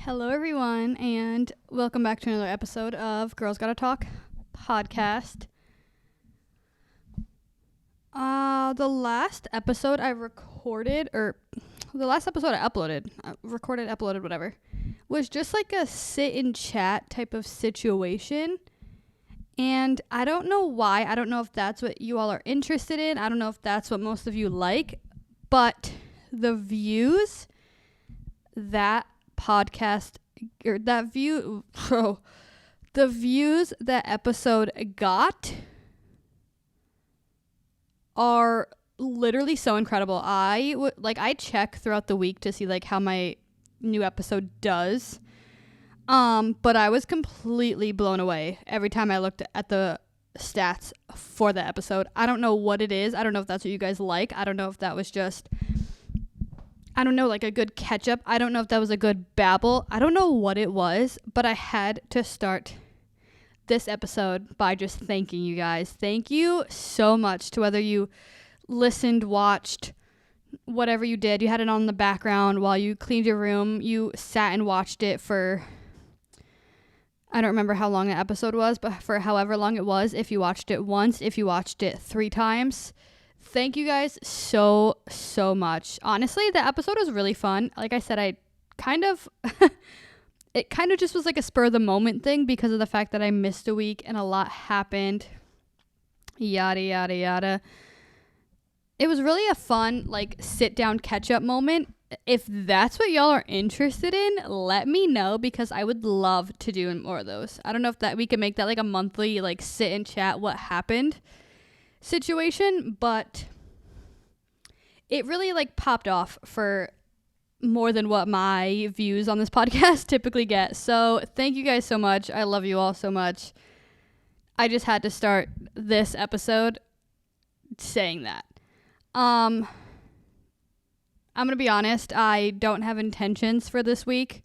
Hello, everyone, and welcome back to another episode of Girls Gotta Talk podcast. The last episode I recorded, or the last episode I uploaded, uploaded, whatever, was just like a sit and chat type of situation. And I don't know why. I don't know if that's what you all are interested in. I don't know if that's what most of you like, but the views that podcast or that view the views that episode got are literally so incredible. I check throughout the week to see like how my new episode does, but I was completely blown away every time I looked at the stats for the episode. I don't know what it is. I don't know if that's what you guys like. I don't know if that was just like a good catch up. I don't know if that was a good babble. I don't know what it was, but I had to start this episode by just thanking you guys. Thank you so much to whether you listened, watched, whatever you did. You had it on in the background while you cleaned your room. You sat and watched it for, I don't remember how long the episode was, but for however long it was, if you watched it once, if you watched it 3 times, thank you guys so much. Honestly, the episode was really fun. Like I said, it kind of just was like a spur of the moment thing because of the fact that I missed a week and a lot happened. Yada, yada, yada. It was really a fun, like, sit down catch up moment. If that's what y'all are interested in, let me know because I would love to do more of those. I don't know if that we can make that like a monthly, like, sit and chat what happened situation, but it really like popped off for more than what my views on this podcast typically get. So thank you guys so much. I love you all so much. I just had to start this episode saying that. I'm gonna be honest, I don't have intentions for this week.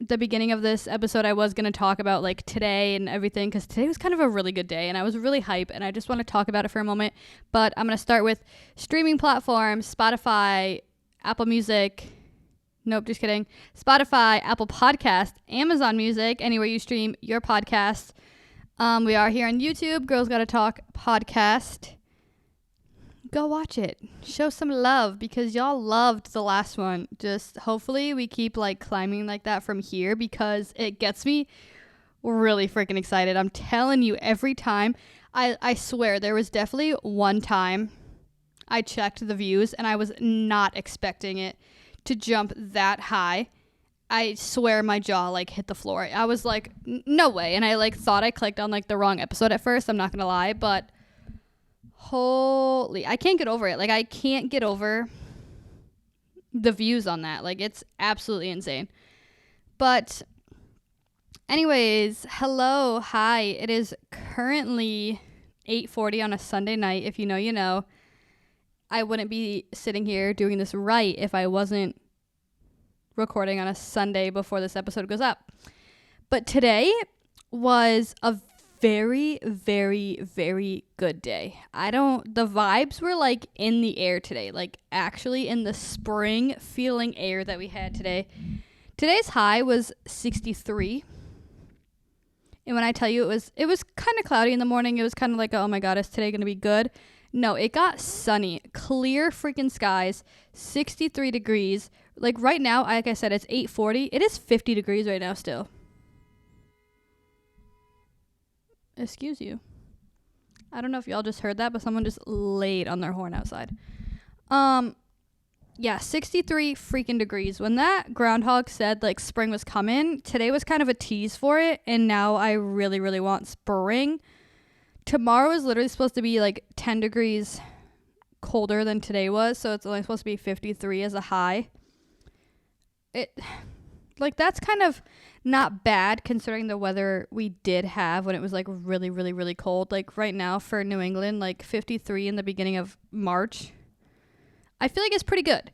The beginning of this episode, I was going to talk about like today and everything because today was kind of a really good day and I was really hype and I just want to talk about it for a moment. But I'm going to start with streaming platforms, Spotify, Apple Music. Nope, just kidding. Spotify, Apple Podcast, Amazon Music, anywhere you stream your podcast. We are here on YouTube, Girls Gotta Talk podcast. Go watch it. Show some love because y'all loved the last one. Just hopefully we keep like climbing like that from here because it gets me really freaking excited. I'm telling you, every time, I swear there was definitely one time I checked the views and I was not expecting it to jump that high. I swear my jaw like hit the floor. I was like, no way. And I like thought I clicked on like the wrong episode at first. I'm not going to lie, but holy, I can't get over it. Like, I can't get over the views on that. Like, it's absolutely insane. But anyways, hello, hi. It is currently 8:40 on a Sunday night. If you know, you know. I wouldn't be sitting here doing this right if I wasn't recording on a Sunday before this episode goes up. But today was a very, very, very good day. The vibes were like in the air today, like actually in the spring feeling air that we had today. Today's high was 63. And when I tell you it was kind of cloudy in the morning, it was kind of like, oh my God, is today going to be good? No, it got sunny, clear freaking skies, 63 degrees. Like right now, like I said, it's 8:40. It is 50 degrees right now still. Excuse you. I don't know if y'all just heard that, but someone just laid on their horn outside. Yeah, 63 freaking degrees. When that groundhog said like spring was coming, today was kind of a tease for it, and now I really, really want spring. Tomorrow is literally supposed to be like 10 degrees colder than today was, so it's only supposed to be 53 as a high. That's kind of not bad considering the weather we did have when it was like really, really, really cold. Like right now for New England, like 53 in the beginning of March. I feel like it's pretty good.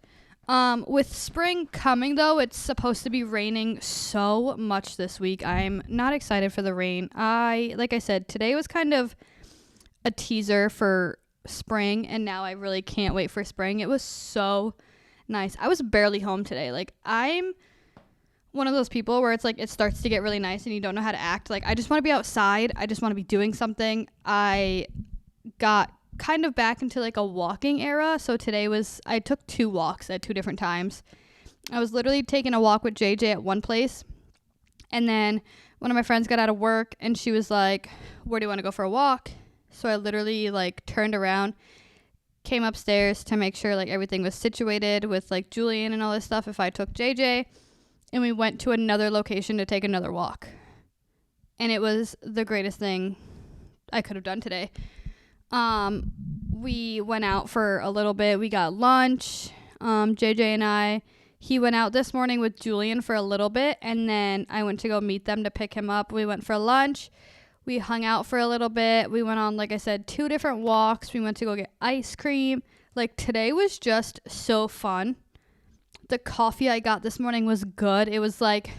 With spring coming though, it's supposed to be raining so much this week. I'm not excited for the rain. Like I said, today was kind of a teaser for spring and now I really can't wait for spring. It was so nice. I was barely home today. Like I'm one of those people where it's like it starts to get really nice and you don't know how to act. Like, I just want to be outside. I just want to be doing something. I got kind of back into like a walking era. So today I took 2 walks at 2 different times. I was literally taking a walk with JJ at one place. And then one of my friends got out of work and she was like, where do you want to go for a walk? So I literally like turned around, came upstairs to make sure like everything was situated with like Julian and all this stuff if I took JJ. And we went to another location to take another walk. And it was the greatest thing I could have done today. We went out for a little bit. We got lunch. JJ and he went out this morning with Julian for a little bit. And then I went to go meet them to pick him up. We went for lunch. We hung out for a little bit. We went on, like I said, 2 different walks. We went to go get ice cream. Like, today was just so fun. The coffee I got this morning was good. It was like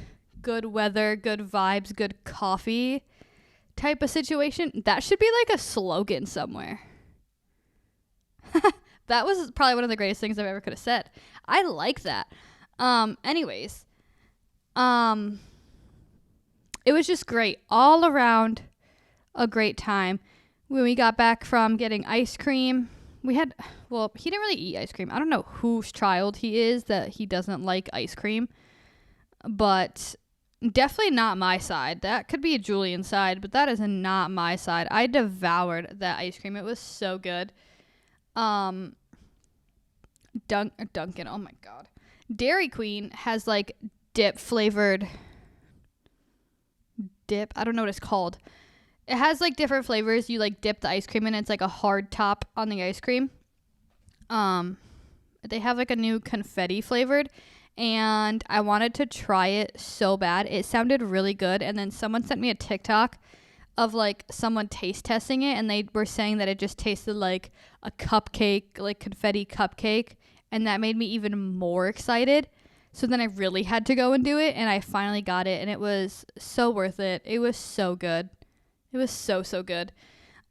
good weather, good vibes, good coffee type of situation. That should be like a slogan somewhere. That was probably one of the greatest things I've ever could have said. I like that. Anyways, it was just great all around. A great time. When we got back from getting ice cream, he didn't really eat ice cream. I don't know whose child he is that he doesn't like ice cream, but definitely not my side. That could be a Julian side, but that is not my side. I devoured that ice cream. It was so good. Dunkin', oh my God. Dairy Queen has like dip flavored dip. I don't know what it's called. It has like different flavors. You like dip the ice cream in. It's like a hard top on the ice cream. They have like a new confetti flavored, and I wanted to try it so bad. It sounded really good. And then someone sent me a TikTok of like someone taste testing it, and they were saying that it just tasted like a cupcake, like confetti cupcake, and that made me even more excited. So then I really had to go and do it, and I finally got it, and it was so worth it. It was so good. It was so good.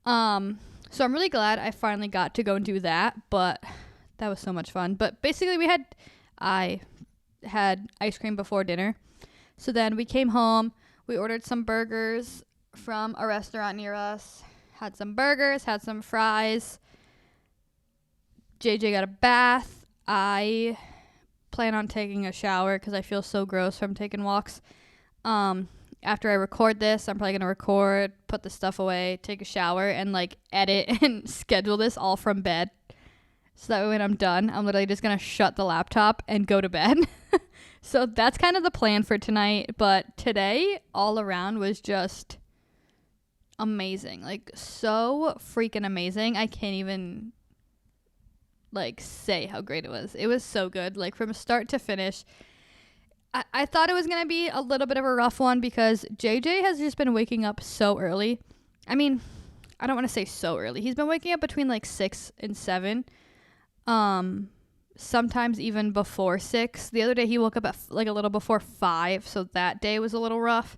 So I'm really glad I finally got to go and do that, but that was so much fun. But basically I had ice cream before dinner. So then we came home, we ordered some burgers from a restaurant near us, had some burgers, had some fries. JJ got a bath. I plan on taking a shower because I feel so gross from taking walks. After I record this, I'm probably going to record, put the stuff away, take a shower, and like edit and schedule this all from bed. So that way when I'm done, I'm literally just going to shut the laptop and go to bed. So that's kind of the plan for tonight. But today, all around was just amazing. Like, so freaking amazing. I can't even like say how great it was. It was so good. Like, from start to finish. I thought it was going to be a little bit of a rough one because JJ has just been waking up so early. I mean, I don't want to say so early. He's been waking up between like 6 and 7. Sometimes even before 6. The other day he woke up at like a little before 5, so that day was a little rough.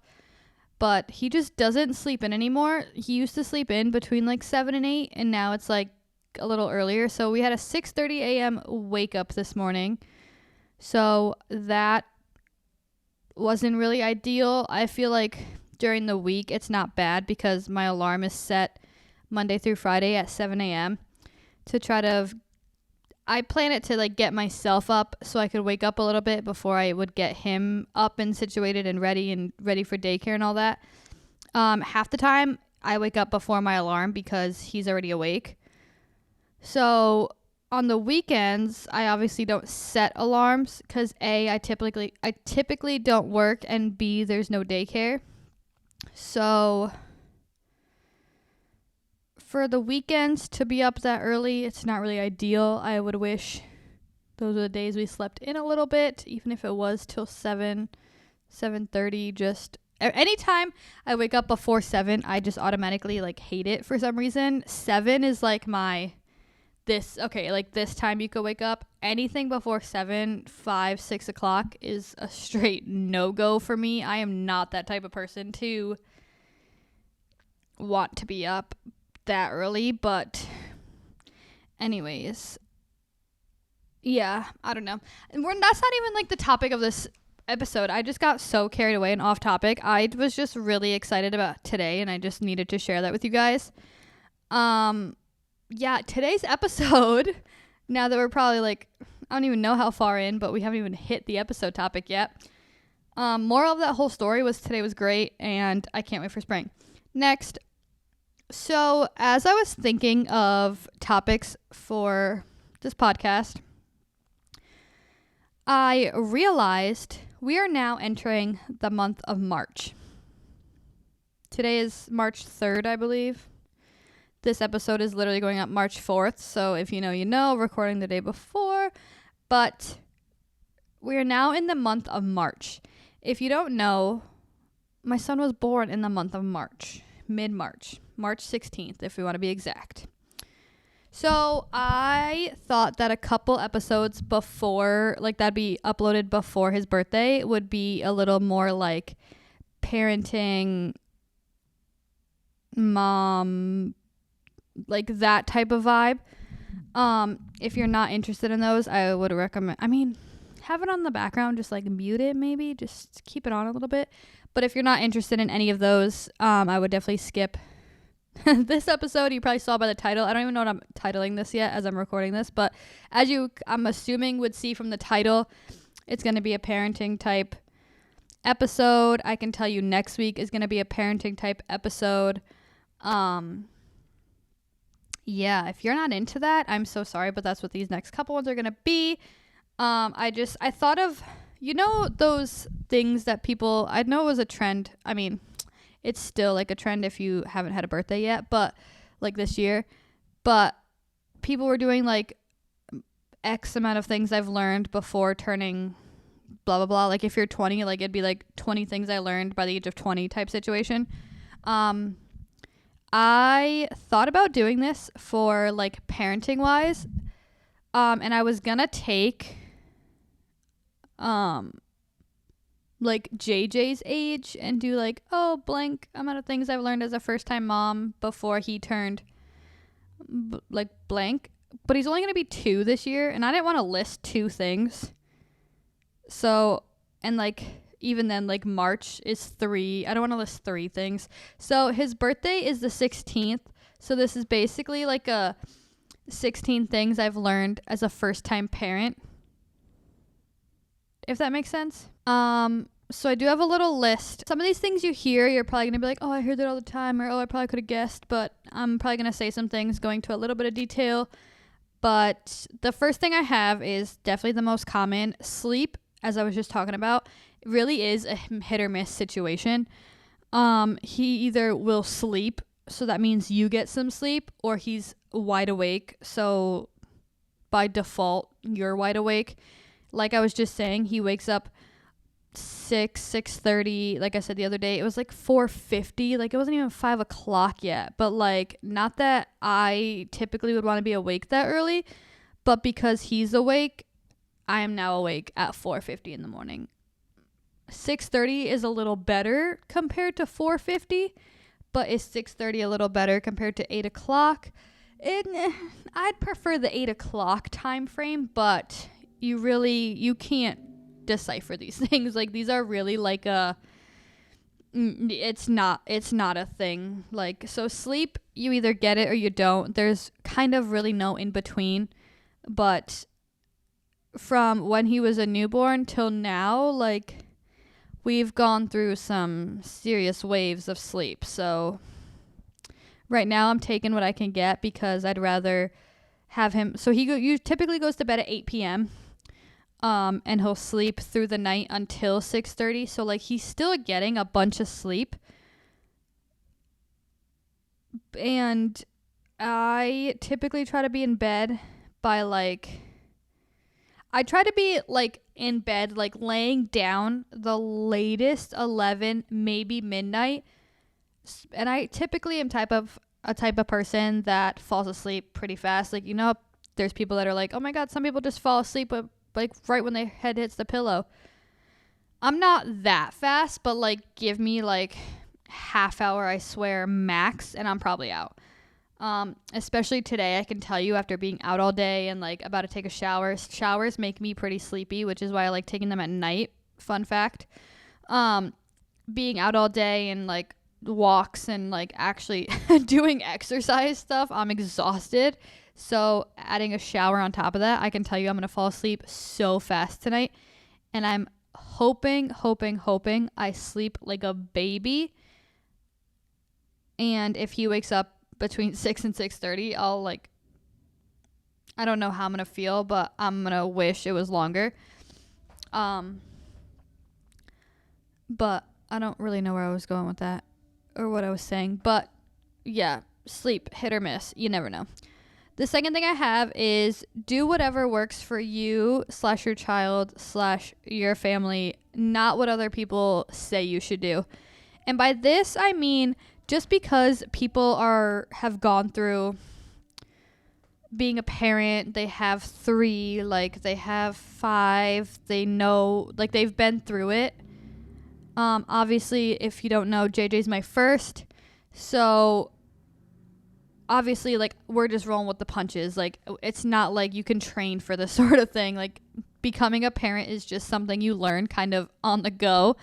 But he just doesn't sleep in anymore. He used to sleep in between like 7 and 8, and now it's like a little earlier. So we had a 6:30 a.m. wake up this morning. So that wasn't really ideal. I feel like during the week it's not bad because my alarm is set Monday through Friday at 7 a.m. to try to I plan it to like get myself up so I could wake up a little bit before I would get him up and situated and ready for daycare and all that. Half the time I wake up before my alarm because he's already awake. So on the weekends, I obviously don't set alarms because A, I typically don't work, and B, there's no daycare. So for the weekends to be up that early, it's not really ideal. I would wish those were the days we slept in a little bit, even if it was till 7:30. Just anytime I wake up before 7, I just automatically like hate it for some reason. 7 is like this time you could wake up. Anything before 7, 5, 6 o'clock is a straight no-go for me. I am not that type of person to want to be up that early, but anyways, yeah, I don't know. And that's not even like the topic of this episode. I just got so carried away and off topic. I was just really excited about today, and I just needed to share that with you guys. Yeah, today's episode, now that we're probably like, I don't even know how far in, but we haven't even hit the episode topic yet. Moral of that whole story was today was great, and I can't wait for spring. Next. So as I was thinking of topics for this podcast, I realized we are now entering the month of March. Today is March 3rd, I believe. This episode is literally going up March 4th. So if you know, recording the day before. But we are now in the month of March. If you don't know, my son was born in the month of March, mid-March, March 16th, if we want to be exact. So I thought that a couple episodes before, like that'd be uploaded before his birthday, would be a little more like parenting, mom, like that type of vibe. If you're not interested in those, I would recommend, have it on the background, just like mute it maybe, just keep it on a little bit. But if you're not interested in any of those, I would definitely skip this episode. You probably saw by the title. I don't even know what I'm titling this yet as I'm recording this, but as I'm assuming would see from the title, it's going to be a parenting type episode. I can tell you next week is going to be a parenting type episode. Yeah, if you're not into that, I'm so sorry, but that's what these next couple ones are going to be. I thought of, those things that people, I know it was a trend. It's still like a trend if you haven't had a birthday yet, but like this year, but people were doing like X amount of things I've learned before turning blah, blah, blah. Like if you're 20, like it'd be like 20 things I learned by the age of 20 type situation. I thought about doing this for like parenting wise. And I was gonna take, like JJ's age and do like, blank amount of things I've learned as a first time mom before he turned like blank, but he's only going to be 2 this year. And I didn't want to list 2 things. So, and like, even then like March is 3. I don't want to list 3 things. So his birthday is the 16th. So this is basically like a 16 things I've learned as a first time parent, if that makes sense. So I do have a little list. Some of these things you hear, you're probably going to be like, I hear that all the time, or I probably could have guessed, but I'm probably going to say some things going to a little bit of detail. But the first thing I have is definitely the most common. Sleep, as I was just talking about, really is a hit or miss situation. He either will sleep, so that means you get some sleep, or he's wide awake, so by default, you're wide awake. Like I was just saying, he wakes up 6:30. Like I said the other day, it was like 4:50. Like it wasn't even 5 o'clock yet. But like, not that I typically would want to be awake that early, but because he's awake, I am now awake at 4:50 in the morning. 6:30 is a little better compared to 4:50, but is 6:30 a little better compared to 8 o'clock? I'd prefer the 8 o'clock time frame, but you can't decipher these things. Like these are really like it's not a thing. Like, so sleep, you either get it or you don't. There's kind of really no in between. But from when he was a newborn till now, like we've gone through some serious waves of sleep. So right now I'm taking what I can get because I'd rather have him. So he typically goes to bed at 8 p.m. And he'll sleep through the night until 6:30. So like he's still getting a bunch of sleep. And I typically try to be in bed by I try to be like in bed, like laying down the latest 11, maybe midnight. And I typically am a type of person that falls asleep pretty fast. Like, there's people that are like, oh my God, some people just fall asleep like right when their head hits the pillow. I'm not that fast, but like give me like half hour, I swear, max, and I'm probably out. Especially today, I can tell you after being out all day and like about to take a shower. Showers make me pretty sleepy, which is why I like taking them at night fun fact. Being out all day and like walks and like actually doing exercise stuff, I'm exhausted. So adding a shower on top of that, I can tell you I'm going to fall asleep so fast tonight. And I'm hoping I sleep like a baby. And if he wakes up between 6 and 6:30, I'll like, I don't know how I'm going to feel, but I'm going to wish it was longer. But I don't really know where I was going with that or what I was saying. But yeah, sleep, hit or miss. You never know. The second thing I have is do whatever works for you / your child / your family, not what other people say you should do. And by this, I mean, just because people have gone through being a parent, they have 3, like they have 5, they know, like they've been through it. Obviously, if you don't know, JJ's my first. So obviously, like, we're just rolling with the punches. Like, it's not like you can train for this sort of thing. Like, becoming a parent is just something you learn kind of on the go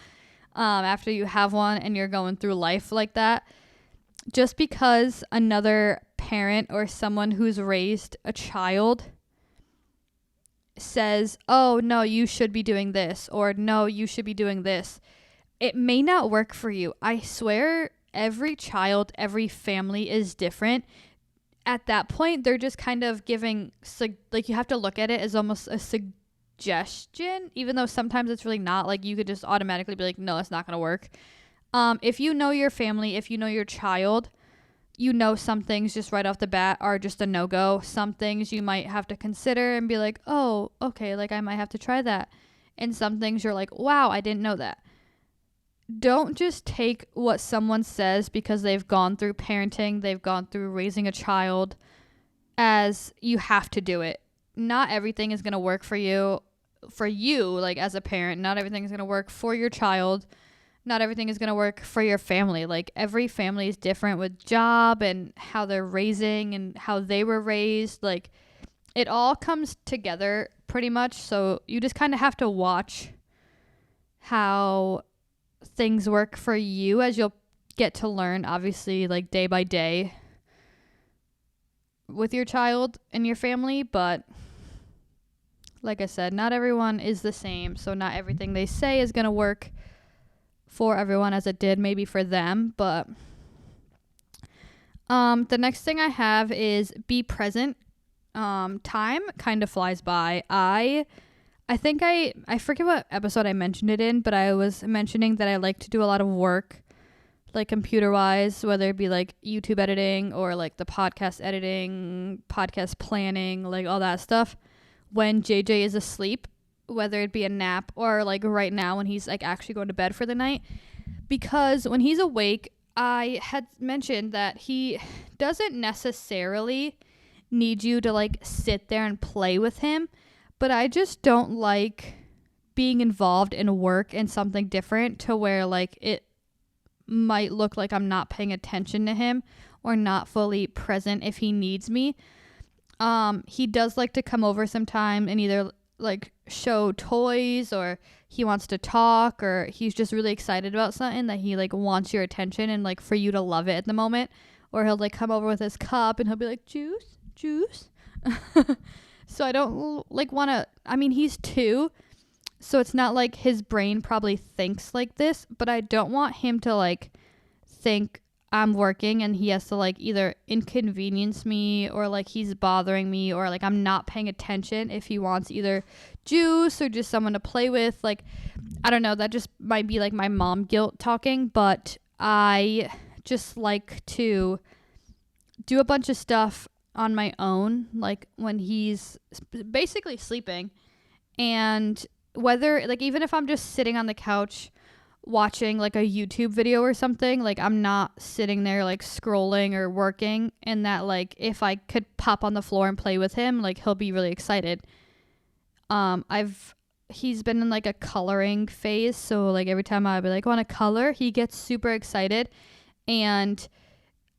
after you have one and you're going through life like that. Just because another parent or someone who's raised a child says, oh, no, you should be doing this, or no, you should be doing this, it may not work for you. I swear every child, every family is different. At that point, they're just kind of giving, like, you have to look at it as almost a suggestion, even though sometimes it's really not. Like, you could just automatically be like, no, it's not going to work. If you know your family, if you know your child, you know some things just right off the bat are just a no-go. Some things you might have to consider and be like, oh, okay, like I might have to try that. And some things you're like, wow, I didn't know that. Don't just take what someone says because they've gone through parenting, they've gone through raising a child, as you have to do it. Not everything is going to work for you, like as a parent. Not everything is going to work for your child. Not everything is going to work for your family. Like, every family is different with job and how they're raising and how they were raised. Like, it all comes together pretty much. So you just kind of have to watch how things work for you, as you'll get to learn, obviously, like day by day with your child and your family. But like I said, not everyone is the same. So not everything they say is going to work for everyone as it did maybe for them. But the next thing I have is be present. Time kind of flies by. I think I forget what episode I mentioned it in, but I was mentioning that I like to do a lot of work, like computer wise, whether it be like YouTube editing or like the podcast editing, podcast planning, like all that stuff, when JJ is asleep, whether it be a nap or like right now when he's like actually going to bed for the night. Because when he's awake, I had mentioned that he doesn't necessarily need you to like sit there and play with him, but I just don't like being involved in work and something different to where like it might look like I'm not paying attention to him or not fully present if he needs me. He does like to come over sometime and either like show toys, or he wants to talk, or he's just really excited about something that he like wants your attention and like for you to love it at the moment. Or he'll like come over with his cup and he'll be like, juice. So I don't like want to, I mean, he's 2, so it's not like his brain probably thinks like this, but I don't want him to like think I'm working and he has to like either inconvenience me or like he's bothering me or like I'm not paying attention if he wants either juice or just someone to play with. Like, I don't know, that just might be like my mom guilt talking, but I just like to do a bunch of stuff on my own, like when he's basically sleeping. And whether like even if I'm just sitting on the couch watching like a YouTube video or something, like I'm not sitting there like scrolling or working, and that like if I could pop on the floor and play with him, like he'll be really excited. He's been in like a coloring phase, so like every time I'd be like, want to color, he gets super excited. And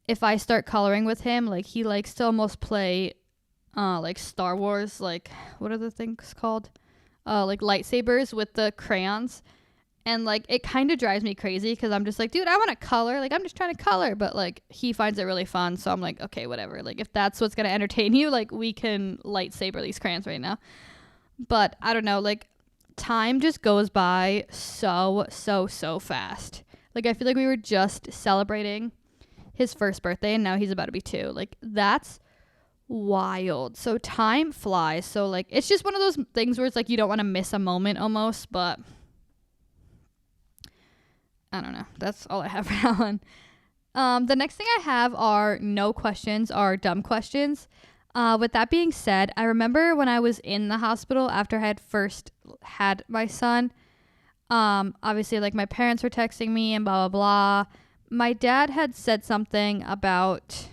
if I start coloring with him, like he likes to almost play like Star Wars, like what are the things called? like lightsabers with the crayons. And like it kind of drives me crazy because I'm just like, dude, I want to color. Like I'm just trying to color, but like he finds it really fun. So I'm like, okay, whatever. Like if that's what's gonna entertain you, like we can lightsaber these crayons right now. But I don't know, like time just goes by so fast. Like I feel like we were just celebrating his first birthday and now he's about to be 2. Like that's wild. So time flies. So like it's just one of those things where it's like you don't want to miss a moment almost, but I don't know. That's all I have for that one. The next thing I have are no questions are dumb questions. With that being said, I remember when I was in the hospital after I had first had my son, obviously like my parents were texting me and blah, blah, blah. My dad had said something about,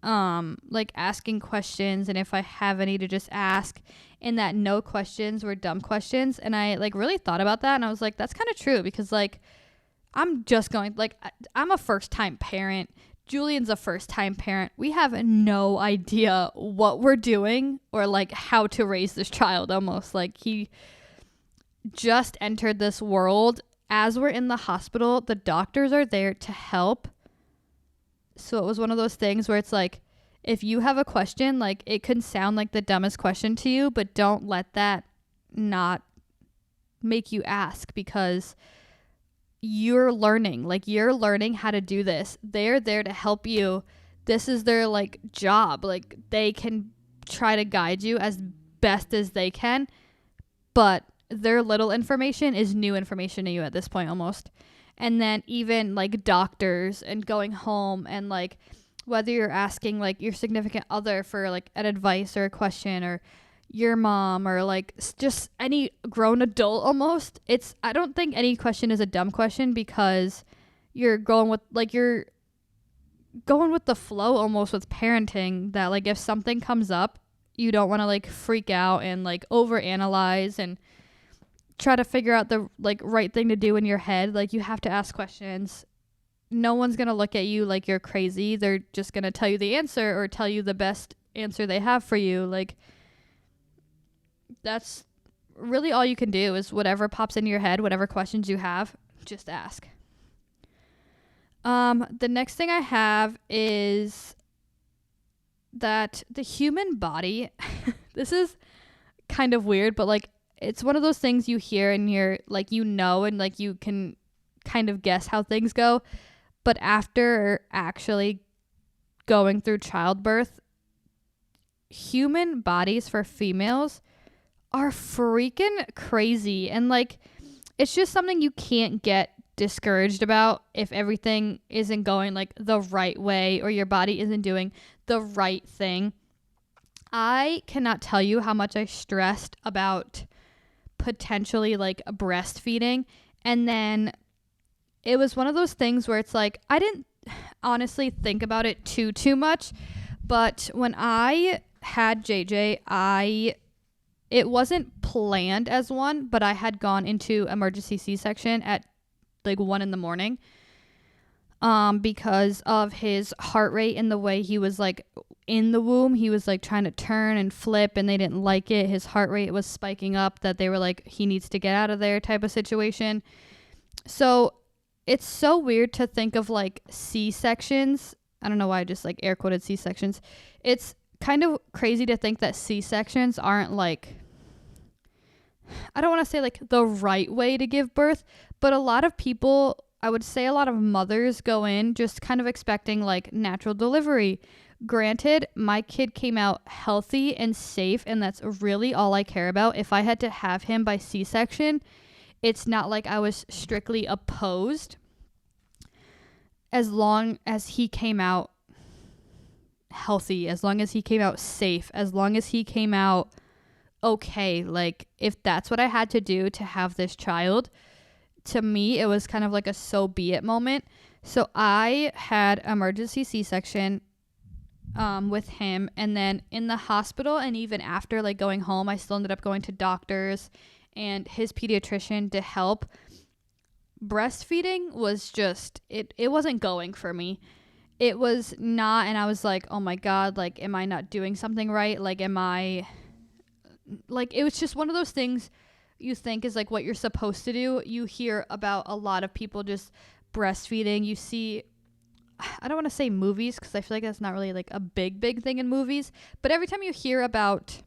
like asking questions and if I have any to just ask, and that no questions were dumb questions. And I like really thought about that and I was like, that's kind of true because like, I'm a first time parent. Julian's a first time parent. We have no idea what we're doing or like how to raise this child almost. Like he just entered this world. As we're in the hospital, the doctors are there to help. So it was one of those things where it's like, if you have a question, like it can sound like the dumbest question to you, but don't let that not make you ask because you're learning how to do this. They're there to help you. This is their like job. Like they can try to guide you as best as they can, but their little information is new information to you at this point almost. And then even like doctors and going home and like whether you're asking like your significant other for like an advice or a question or your mom or like just any grown adult almost, I don't think any question is a dumb question because you're going with the flow almost with parenting, that like if something comes up you don't want to like freak out and like overanalyze and try to figure out the like right thing to do in your head. Like you have to ask questions. No one's gonna look at you like you're crazy. They're just gonna tell you the answer or tell you the best answer they have for you. Like that's really all you can do is whatever pops into your head, whatever questions you have, just ask. The next thing I have is that the human body, this is kind of weird, but like it's one of those things you hear and you're like, you know, and like you can kind of guess how things go. But after actually going through childbirth, human bodies for females are freaking crazy. And like, it's just something you can't get discouraged about if everything isn't going like the right way or your body isn't doing the right thing. I cannot tell you how much I stressed about potentially like breastfeeding. And then it was one of those things where it's like, I didn't honestly think about it too much. But when I had JJ, it wasn't planned as one, but I had gone into emergency C-section at like 1 a.m. Because of his heart rate and the way he was like in the womb. He was like trying to turn and flip and they didn't like it. His heart rate was spiking up that they were like, he needs to get out of there type of situation. So it's so weird to think of like C-sections. I don't know why I just like air quoted C-sections. It's kind of crazy to think that C-sections aren't like, I don't want to say like the right way to give birth, but a lot of people, I would say a lot of mothers go in just kind of expecting like natural delivery. Granted, my kid came out healthy and safe, and that's really all I care about. If I had to have him by C-section, it's not like I was strictly opposed. As long as he came out healthy, as long as he came out safe, as long as he came out okay, like if that's what I had to do to have this child, to me it was kind of like a so be it moment. So I had emergency C-section with him, and then in the hospital and even after like going home, I still ended up going to doctors and his pediatrician to help. Breastfeeding was just it wasn't going for me. It was not, and I was like, oh my god, like am I not doing something right? Like am I like, it was just one of those things you think is like what you're supposed to do. You hear about a lot of people just breastfeeding. You see, I don't want to say movies because I feel like that's not really like a big thing in movies, but every time you hear about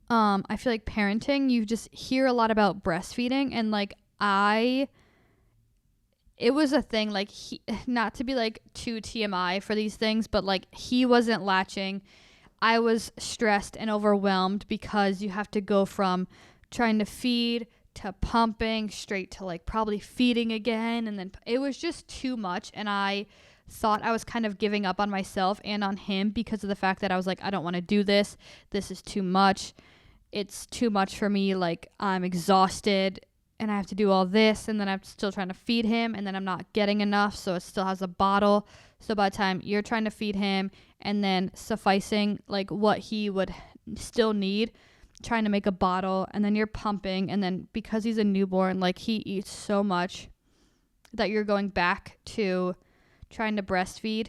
I feel like parenting, you just hear a lot about breastfeeding, and like it was a thing, like not to be like too TMI for these things, but like he wasn't latching. I was stressed and overwhelmed because you have to go from trying to feed to pumping straight to like probably feeding again, and then it was just too much, and I thought I was kind of giving up on myself and on him because of the fact that I was like, I don't want to do this. This is too much. It's too much for me. Like, I'm exhausted and I have to do all this, and then I'm still trying to feed him, and then I'm not getting enough, so it still has a bottle. So by the time you're trying to feed him and then sufficing like what he would still need, trying to make a bottle, and then you're pumping, and then because he's a newborn, like he eats so much that you're going back to trying to breastfeed.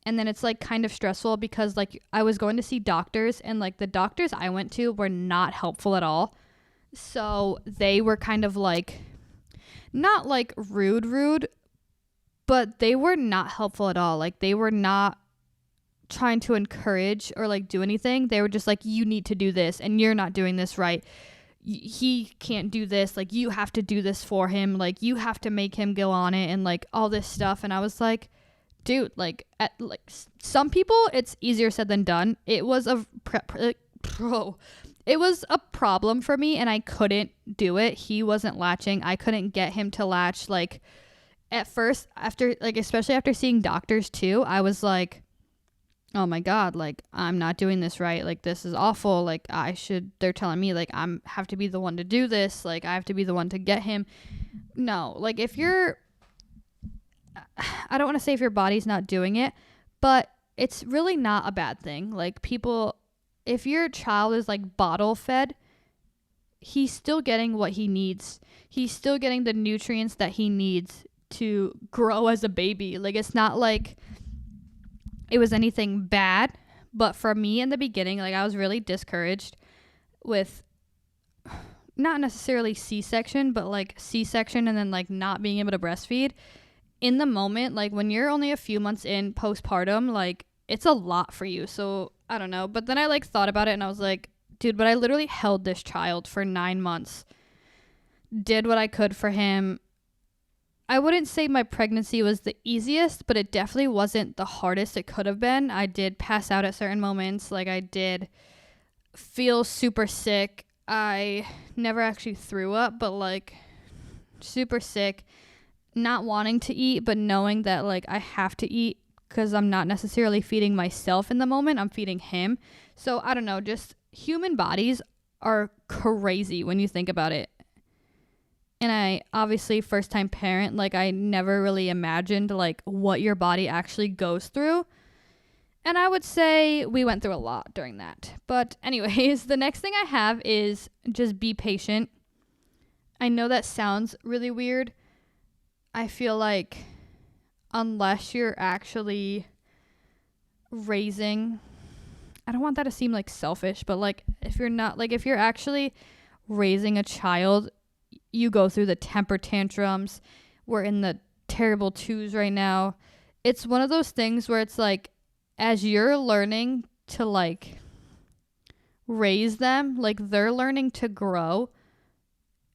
And then it's like kind of stressful because like I was going to see doctors, and like the doctors I went to were not helpful at all. So they were kind of like, not like rude, but they were not helpful at all. Like they were not trying to encourage or like do anything. They were just like, you need to do this and you're not doing this right. He can't do this. Like you have to do this for him. Like you have to make him go on it and like all this stuff. And I was like, dude, like some people it's easier said than done. It was it was a problem for me, and I couldn't do it. He wasn't latching. I couldn't get him to latch. Like at first, after like especially after seeing doctors too, I was like, oh my god, like I'm not doing this right. Like this is awful. Like they're telling me like I'm have to be the one to do this. Like I have to be the one to get him. No, like I don't want to say if your body's not doing it, but it's really not a bad thing. Like if your child is like bottle fed, he's still getting what he needs. He's still getting the nutrients that he needs to grow as a baby. Like it's not like it was anything bad, but for me in the beginning, like I was really discouraged with not necessarily C-section, but like C-section and then like not being able to breastfeed. In the moment, like when you're only a few months in postpartum, like it's a lot for you. So I don't know. But then I like thought about it and I was like, dude, but I literally held this child for 9 months, did what I could for him. I wouldn't say my pregnancy was the easiest, but it definitely wasn't the hardest it could have been. I did pass out at certain moments. Like I did feel super sick. I never actually threw up, but like super sick. Not wanting to eat, but knowing that like I have to eat because I'm not necessarily feeding myself in the moment. I'm feeding him. So I don't know, just human bodies are crazy when you think about it. And I obviously first time parent, like I never really imagined like what your body actually goes through. And I would say we went through a lot during that. But anyways, the next thing I have is just be patient. I know that sounds really weird. I feel like unless you're actually raising, I don't want that to seem like selfish, but like if you're actually raising a child, you go through the temper tantrums. We're in the terrible twos right now. It's one of those things where it's like, as you're learning to like raise them, like they're learning to grow.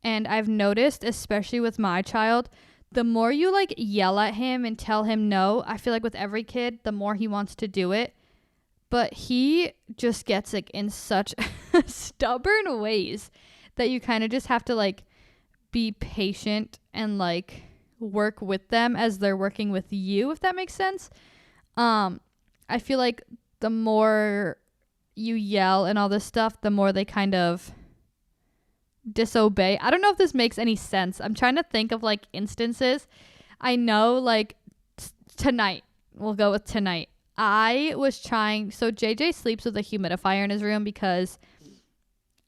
And I've noticed, especially with my child, the more you like yell at him and tell him no, I feel like with every kid, the more he wants to do it. But he just gets like in such stubborn ways that you kind of just have to like be patient and like work with them as they're working with you, if that makes sense. I feel like the more you yell and all this stuff, the more they kind of disobey. I don't know if this makes any sense. I'm trying to think of like instances. I know like tonight, we'll go with tonight. I was trying, so JJ sleeps with a humidifier in his room because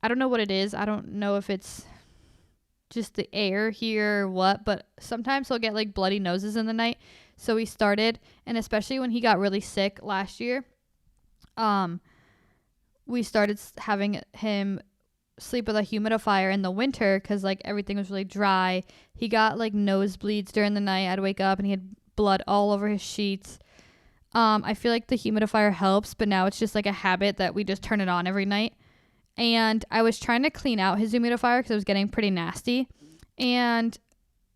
I don't know what it is. I don't know if it's just the air here or what, but sometimes he'll get like bloody noses in the night. So we started, and especially when he got really sick last year, we started having him sleep with a humidifier in the winter because like everything was really dry. He got like nosebleeds during the night. I'd wake up and he had blood all over his sheets. I feel like the humidifier helps, but now it's just like a habit that we just turn it on every night. And I was trying to clean out his humidifier because it was getting pretty nasty. And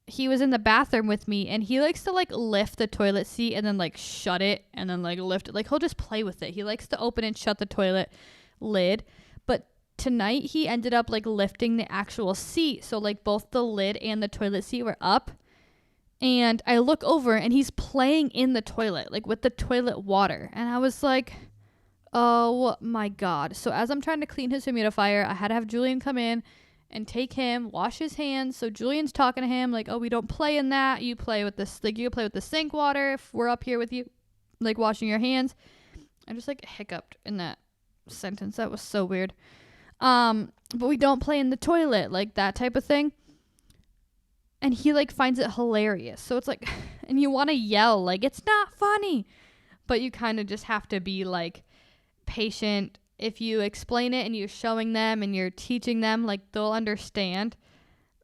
he was in the bathroom with me, and he likes to like lift the toilet seat and then like shut it and then like lift it. Like he'll just play with it. He likes to open and shut the toilet lid. But tonight he ended up like lifting the actual seat. So like both the lid and the toilet seat were up. And I look over and he's playing in the toilet, like with the toilet water. And I was like, oh my God. So as I'm trying to clean his humidifier, I had to have Julian come in and take him, wash his hands. So Julian's talking to him like, oh, we don't play in that. You play with this, like you play with the sink water if we're up here with you, like washing your hands. I just like hiccuped in that sentence. That was so weird. But we don't play in the toilet, like that type of thing. And he like finds it hilarious. So it's like, and you want to yell like, it's not funny, but you kind of just have to be like patient. If you explain it and you're showing them and you're teaching them, like they'll understand.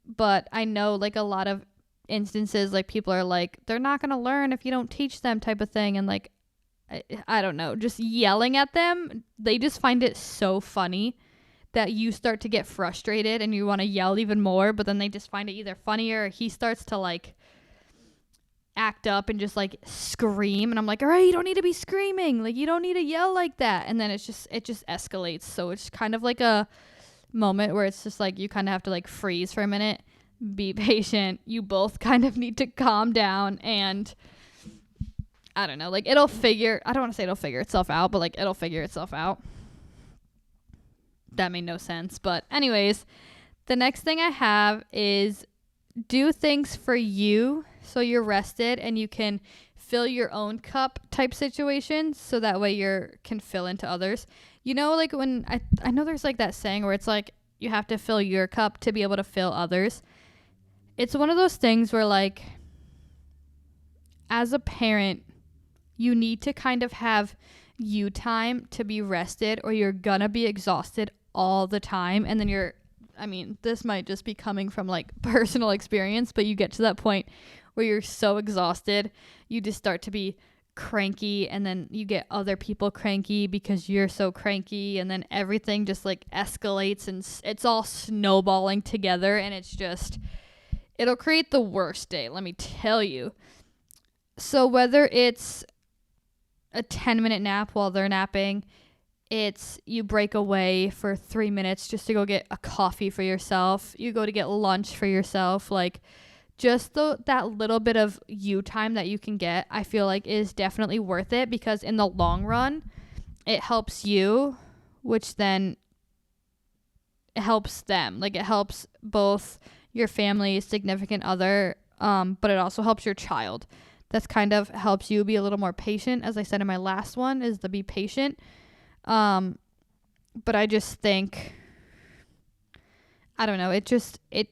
But I know like a lot of instances, like people are like, they're not going to learn if you don't teach them type of thing. And like, I don't know, just yelling at them, they just find it so funny that you start to get frustrated and you want to yell even more, but then they just find it either funnier or he starts to like act up and just like scream, and I'm like, all right, you don't need to be screaming, like you don't need to yell like that. And then it just escalates. So it's kind of like a moment where it's just like you kind of have to like freeze for a minute, be patient. You both kind of need to calm down, and I don't know, like I don't want to say it'll figure itself out, but like it'll figure itself out. That made no sense. But anyways, the next thing I have is do things for you so you're rested and you can fill your own cup type situations, so that way you can fill into others. You know, like when I know there's like that saying where it's like you have to fill your cup to be able to fill others. It's one of those things where like as a parent, you need to kind of have you time to be rested, or you're gonna be exhausted all the time. And then this might just be coming from like personal experience, but you get to that point where you're so exhausted, you just start to be cranky, and then you get other people cranky because you're so cranky, and then everything just like escalates and it's all snowballing together, and it'll create the worst day, let me tell you. So whether it's a 10-minute nap while they're napping, it's you break away for 3 minutes just to go get a coffee for yourself, you go to get lunch for yourself, like just that little bit of you time that you can get, I feel like is definitely worth it, because in the long run it helps you, which then it helps them, like it helps both your family, significant other, but it also helps your child. That's kind of helps you be a little more patient. As I said in my last one, is to be patient. But I just think, I don't know, it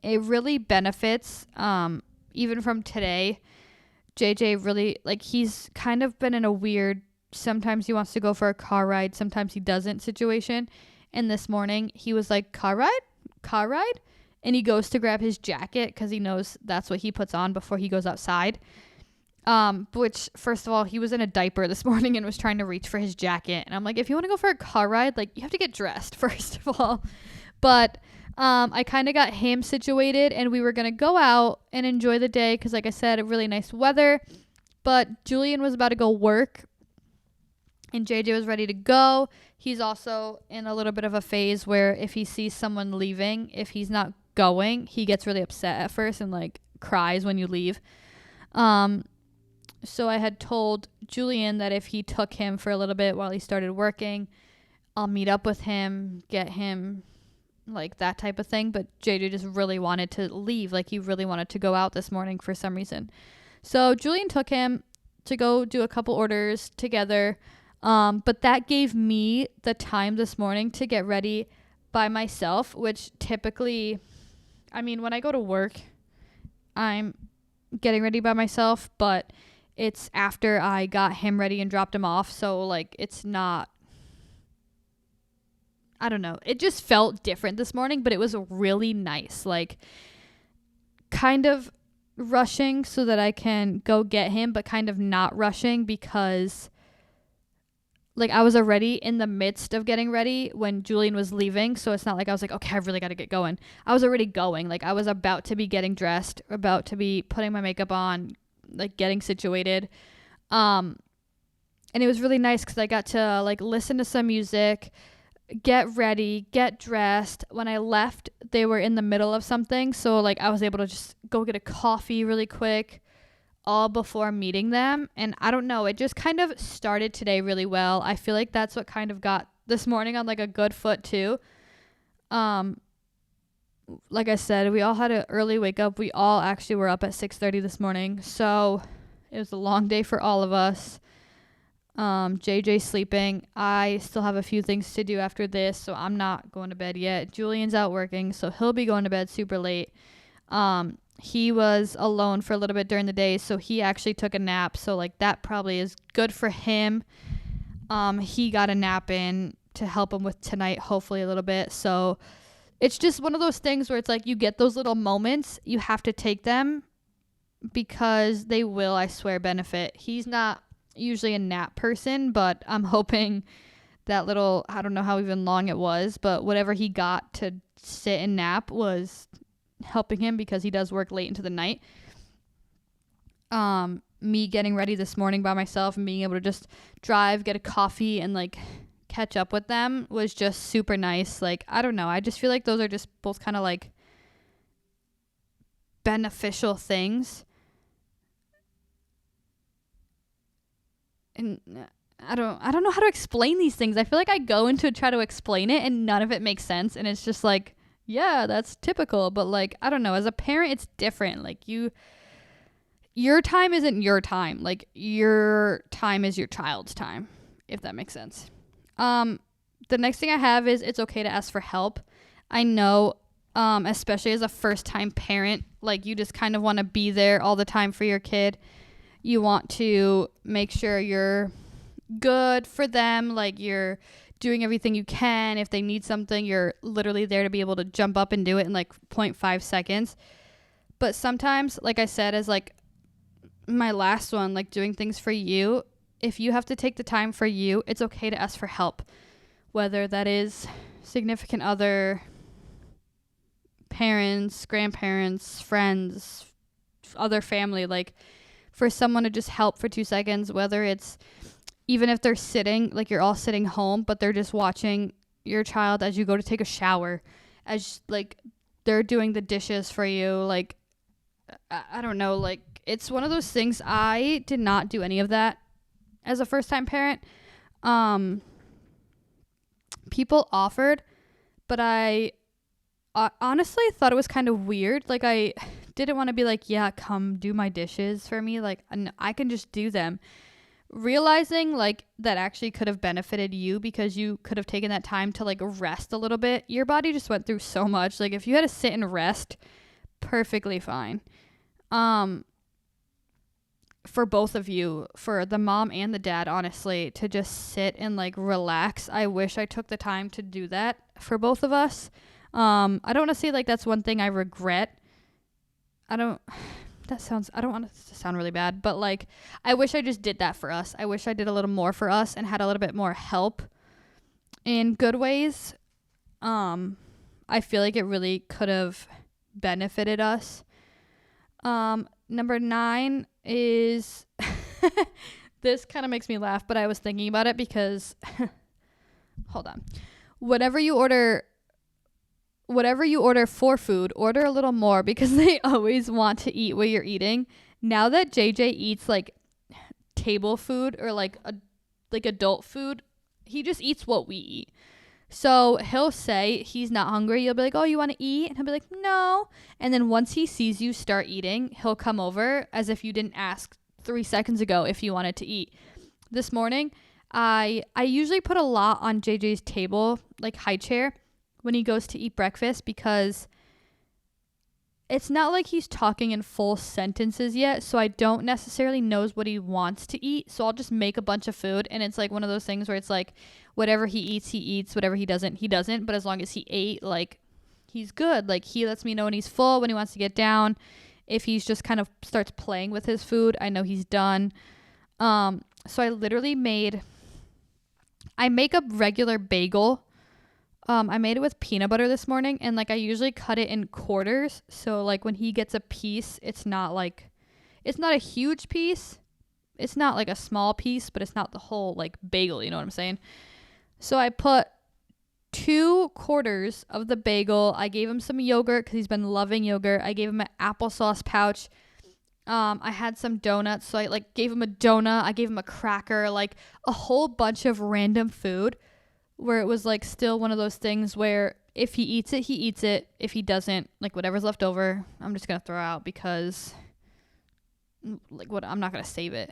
really benefits, even from today. JJ really, like, he's kind of been in a weird, sometimes he wants to go for a car ride, sometimes he doesn't situation. And this morning he was like, car ride? And he goes to grab his jacket because he knows that's what he puts on before he goes outside. Which, first of all, he was in a diaper this morning and was trying to reach for his jacket. And I'm like, if you want to go for a car ride, like, you have to get dressed, first of all. But I kind of got him situated, and we were going to go out and enjoy the day because, like I said, really nice weather. But Julian was about to go work, and JJ was ready to go. He's also in a little bit of a phase where if he sees someone leaving, if he's not going, he gets really upset at first and like cries when you leave. So I had told Julian that if he took him for a little bit while he started working, I'll meet up with him, get him, like that type of thing. But JJ just really wanted to leave. Like he really wanted to go out this morning for some reason. So Julian took him to go do a couple orders together. But that gave me the time this morning to get ready by myself, which typically, I mean, when I go to work, I'm getting ready by myself, but it's after I got him ready and dropped him off. So like, it's not, I don't know. It just felt different this morning, but it was really nice. Like, kind of rushing so that I can go get him, but kind of not rushing because, like, I was already in the midst of getting ready when Julian was leaving. So it's not like I was like, okay, I've really got to get going. I was already going. Like, I was about to be getting dressed, about to be putting my makeup on, like, getting situated. And it was really nice because I got to, like, listen to some music, get ready, get dressed. When I left, they were in the middle of something. So, like, I was able to just go get a coffee really quick, all before meeting them. And I don't know, it just kind of started today really well. I feel like that's what kind of got this morning on, like, a good foot too. Like I said, we all had an early wake up. We all actually were up at 6:30 this morning. So it was a long day for all of us. JJ sleeping. I still have a few things to do after this, so I'm not going to bed yet. Julian's out working, so he'll be going to bed super late. He was alone for a little bit during the day, so he actually took a nap, so, like, that probably is good for him. He got a nap in to help him with tonight, hopefully a little bit. So it's just one of those things where it's like you get those little moments, you have to take them because they will, I swear, benefit. He's not usually a nap person, but I'm hoping that little, I don't know how even long it was, but whatever he got to sit and nap was helping him because he does work late into the night. Me getting ready this morning by myself and being able to just drive, get a coffee, and, like, catch up with them was just super nice. Like, I don't know, I just feel like those are just both kind of, like, beneficial things. And I don't know how to explain these things. I feel like I go into try to explain it and none of it makes sense, and it's just like, yeah, that's typical, but, like, I don't know, as a parent it's different. Like, your time isn't your time. Like, your time is your child's time, if that makes sense. The next thing I have is it's okay to ask for help. I know, especially as a first-time parent, like, you just kind of want to be there all the time for your kid. You want to make sure you're good for them, like, you're doing everything you can. If they need something, you're literally there to be able to jump up and do it in, like, 0.5 seconds. But sometimes, like I said, as, like, my last one, like, doing things for you, if you have to take the time for you, it's okay to ask for help, whether that is significant other, parents, grandparents, friends, other family. Like, for someone to just help for 2 seconds, whether it's even if they're sitting, like, you're all sitting home, but they're just watching your child as you go to take a shower, as, like, they're doing the dishes for you. Like, I don't know, like, it's one of those things. I did not do any of that as a first-time parent. People offered, but I honestly thought it was kind of weird. Like, I didn't want to be like, yeah, come do my dishes for me. Like, I can just do them. Realizing, like, that actually could have benefited you because you could have taken that time to, like, rest a little bit. Your body just went through so much. Like, if you had to sit and rest, perfectly fine. For both of you, for the mom and the dad, honestly, to just sit and, like, relax. I wish I took the time to do that for both of us. I don't want to say, like, that's one thing I regret. I don't want it to sound really bad, but, like, I wish I just did that for us. I wish I did a little more for us and had a little bit more help in good ways. I feel like it really could have benefited us. Number 9 is this kind of makes me laugh, but I was thinking about it because hold on. Whatever you order for food, order a little more because they always want to eat what you're eating. Now that JJ eats, like, table food or, like, adult food, he just eats what we eat. So he'll say he's not hungry. You'll be like, oh, you want to eat? And he'll be like, no. And then once he sees you start eating, he'll come over as if you didn't ask 3 seconds ago if you wanted to eat. This morning, I usually put a lot on JJ's table, like, high chair, when he goes to eat breakfast, because it's not like he's talking in full sentences yet, so I don't necessarily knows what he wants to eat. So I'll just make a bunch of food, and it's like one of those things where it's like whatever he eats, whatever he doesn't. But as long as he ate, like, he's good. Like, he lets me know when he's full, when he wants to get down. If he's just kind of starts playing with his food, I know he's done. So I literally I make a regular bagel. I made it with peanut butter this morning, and like I usually cut it in quarters. So like when he gets a piece, it's not a huge piece. It's not like a small piece, but it's not the whole like bagel, you know what I'm saying? So I put 2 quarters of the bagel. I gave him some yogurt because he's been loving yogurt. I gave him an applesauce pouch. I had some donuts, so I like gave him a donut. I gave him a cracker, like a whole bunch of random food, where it was like still one of those things where if he eats it, he eats it. If he doesn't, like whatever's left over, I'm just gonna throw out because like I'm not gonna save it.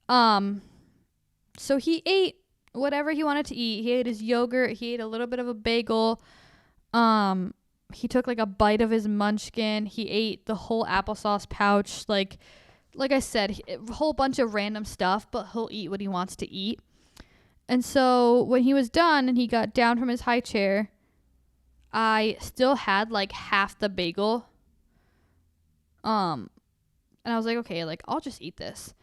So he ate whatever he wanted to eat. He ate his yogurt. He ate a little bit of a bagel. He took like a bite of his munchkin. He ate the whole applesauce pouch. Like I said, a whole bunch of random stuff, but he'll eat what he wants to eat. And so when he was done and he got down from his high chair, I still had like half the bagel. And I was like, okay, like I'll just eat this.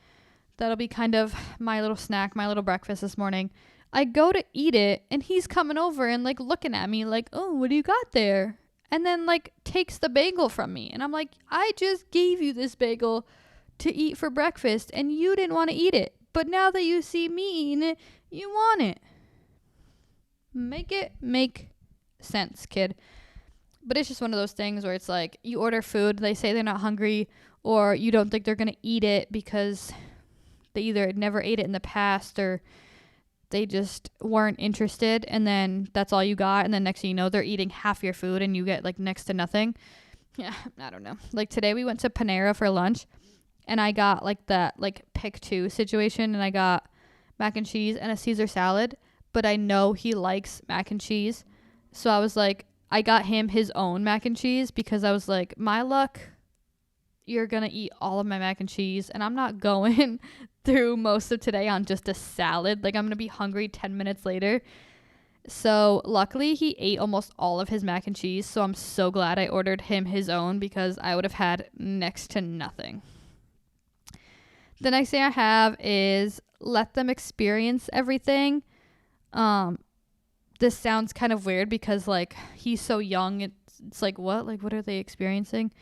That'll be kind of my little snack, my little breakfast this morning. I go to eat it and he's coming over and like looking at me like, oh, what do you got there? And then like takes the bagel from me. And I'm like, I just gave you this bagel to eat for breakfast and you didn't want to eat it. But now that you see me eating it, you want it. Make it make sense, kid. But it's just one of those things where it's like you order food, they say they're not hungry, or you don't think they're going to eat it because they either never ate it in the past or they just weren't interested, and then that's all you got, and then next thing you know, they're eating half your food and you get like next to nothing. Yeah, I don't know. Like today we went to Panera for lunch, and I got like that like pick 2 situation, and I got mac and cheese and a Caesar salad, but I know he likes mac and cheese. So I was like, I got him his own mac and cheese because I was like, my luck, you're going to eat all of my mac and cheese, and I'm not going through most of today on just a salad. Like I'm going to be hungry 10 minutes later. So luckily he ate almost all of his mac and cheese. So I'm so glad I ordered him his own because I would have had next to nothing. The next thing I have is let them experience everything. This sounds kind of weird because like he's so young. It's like what are they experiencing?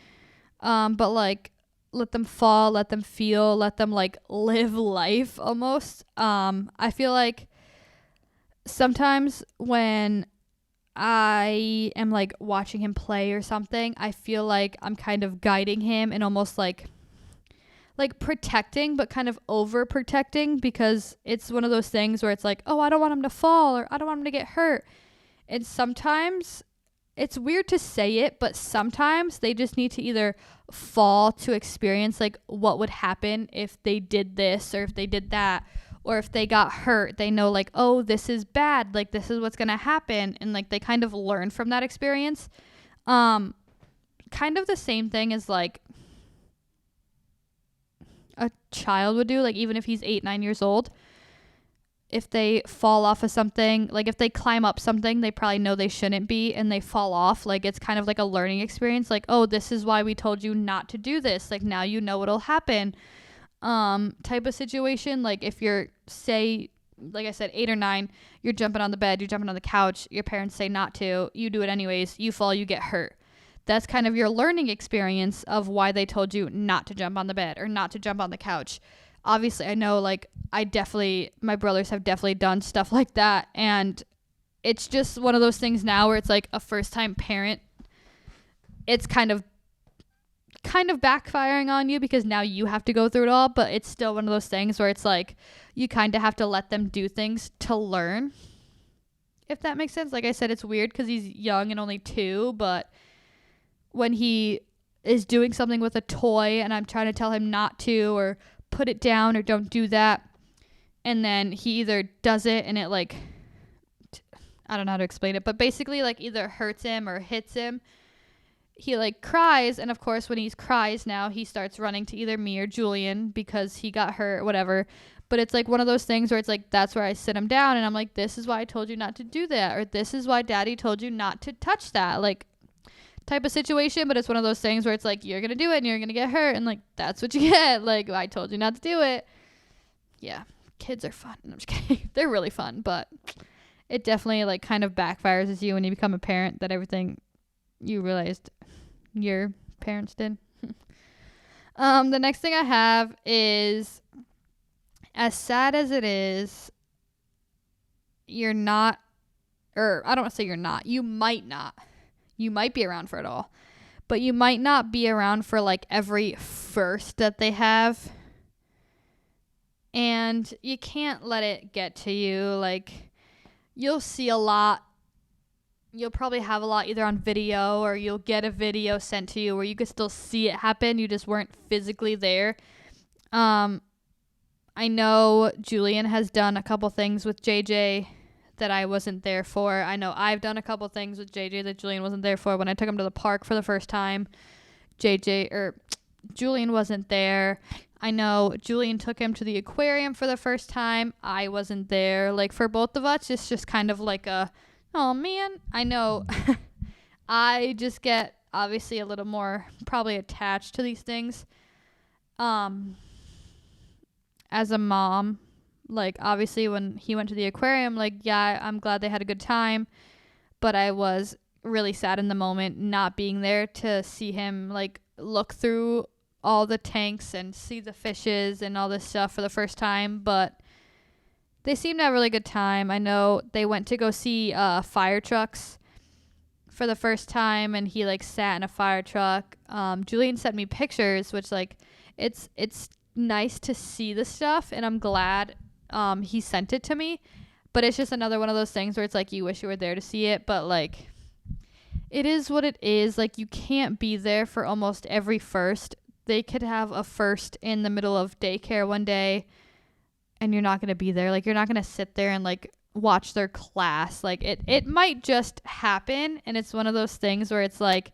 But like let them fall, let them feel, let them like live life almost. I feel like sometimes when I am like watching him play or something, I feel like I'm kind of guiding him and almost like protecting, but kind of overprotecting, because it's one of those things where it's like, oh, I don't want him to fall, or I don't want him to get hurt. And sometimes it's weird to say it, but sometimes they just need to either fall to experience like what would happen if they did this or if they did that, or if they got hurt, they know like, oh, this is bad, like this is what's going to happen. And like they kind of learn from that experience. Kind of the same thing as like a child would do, like even if he's 8-9 years old. If they fall off of something, like if they climb up something they probably know they shouldn't be and they fall off, like it's kind of like a learning experience, like, oh, this is why we told you not to do this, like now you know what'll happen, type of situation. Like if you're, say, like I said, 8 or 9, you're jumping on the bed, you're jumping on the couch, your parents say not to, you do it anyways, you fall, you get hurt. That's kind of your learning experience of why they told you not to jump on the bed or not to jump on the couch. Obviously, I know, like, my brothers have definitely done stuff like that. And it's just one of those things now where it's like a first-time parent. It's kind of backfiring on you because now you have to go through it all. But it's still one of those things where it's like you kind of have to let them do things to learn, if that makes sense. Like I said, it's weird because he's young and only 2, but when he is doing something with a toy and I'm trying to tell him not to, or put it down, or don't do that, and then he either does it and it like, I don't know how to explain it, but basically like either hurts him or hits him, he like cries, and of course when he cries now, he starts running to either me or Julian because he got hurt or whatever. But it's like one of those things where it's like, that's where I sit him down and I'm like, this is why I told you not to do that, or this is why daddy told you not to touch that, like, type of situation. But it's one of those things where it's like, you're gonna do it and you're gonna get hurt, and like, that's what you get. Like, I told you not to do it. Yeah, kids are fun. I'm just kidding. They're really fun, but it definitely like kind of backfires as you when you become a parent, that everything you realized your parents did. The next thing I have is, as sad as it is, you're not, or I don't want to say you're not, you might not. You might be around for it all, but you might not be around for like every first that they have. And you can't let it get to you. Like, you'll see a lot. You'll probably have a lot either on video, or you'll get a video sent to you where you could still see it happen. You just weren't physically there. I know Julian has done a couple things with JJ that I wasn't there for. I know I've done a couple things with JJ that Julian wasn't there for. When I took him to the park for the first time, Julian wasn't there. I know Julian took him to the aquarium for the first time. I wasn't there. Like, for both of us, it's just kind of like a, oh man. I know I just get obviously a little more probably attached to these things. As a mom, like, obviously when he went to the aquarium, like, yeah, I'm glad they had a good time, but I was really sad in the moment not being there to see him like look through all the tanks and see the fishes and all this stuff for the first time. But they seemed to have a really good time. I know they went to go see fire trucks for the first time, and he like sat in a fire truck. Julian sent me pictures, which like it's nice to see the stuff, and I'm glad he sent it to me. But it's just another one of those things where it's like, you wish you were there to see it, but like, it is what it is. Like, you can't be there for almost every first. They could have a first in the middle of daycare one day, and you're not going to be there. Like, you're not going to sit there and like watch their class. Like, it might just happen, and it's one of those things where it's like,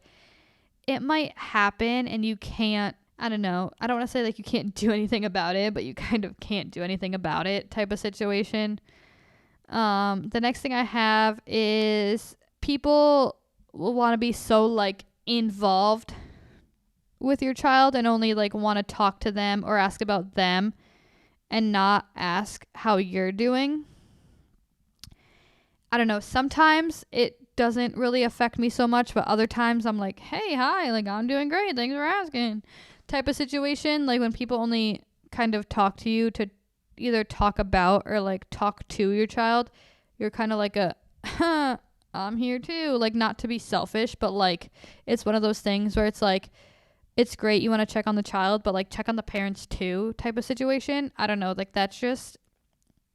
it might happen and you can't, I don't know, I don't want to say like you can't do anything about it, but you kind of can't do anything about it type of situation. The next thing I have is, people will want to be so like involved with your child and only like want to talk to them or ask about them and not ask how you're doing. I don't know, sometimes it doesn't really affect me so much, but other times I'm like, hey, hi, like, I'm doing great, thanks for asking type of situation. Like, when people only kind of talk to you to either talk about or like talk to your child, you're kind of like a I'm here too, like, not to be selfish, but like, it's one of those things where it's like, it's great you want to check on the child, but like, check on the parents too type of situation. I don't know, like, that's just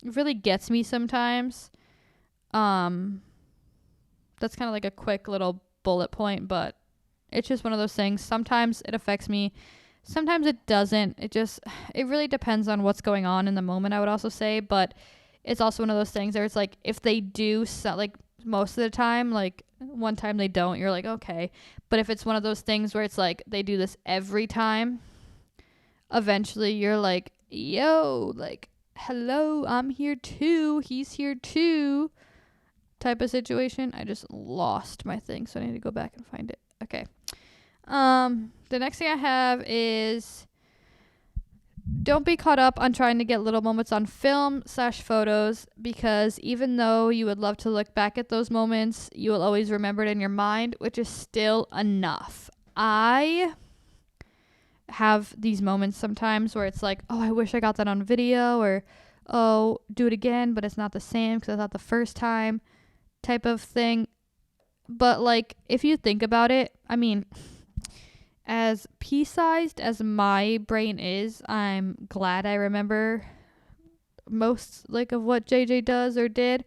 really gets me sometimes. That's kind of like a quick little bullet point, but it's just one of those things. Sometimes it affects me, sometimes it doesn't. It really depends on what's going on in the moment, I would also say. But it's also one of those things where it's like, if they do like most of the time, like one time they don't, you're like, okay. But if it's one of those things where it's like they do this every time, eventually you're like, yo, like, hello, I'm here too, he's here too type of situation. I just lost my thing, so I need to go back and find it. Okay. The next thing I have is, don't be caught up on trying to get little moments on film/photos, because even though you would love to look back at those moments, you will always remember it in your mind, which is still enough. I have these moments sometimes where it's like, oh, I wish I got that on video, or oh, do it again, but it's not the same because I thought the first time type of thing. But like, if you think about it, I mean, as pea-sized as my brain is, I'm glad I remember most like of what JJ does or did.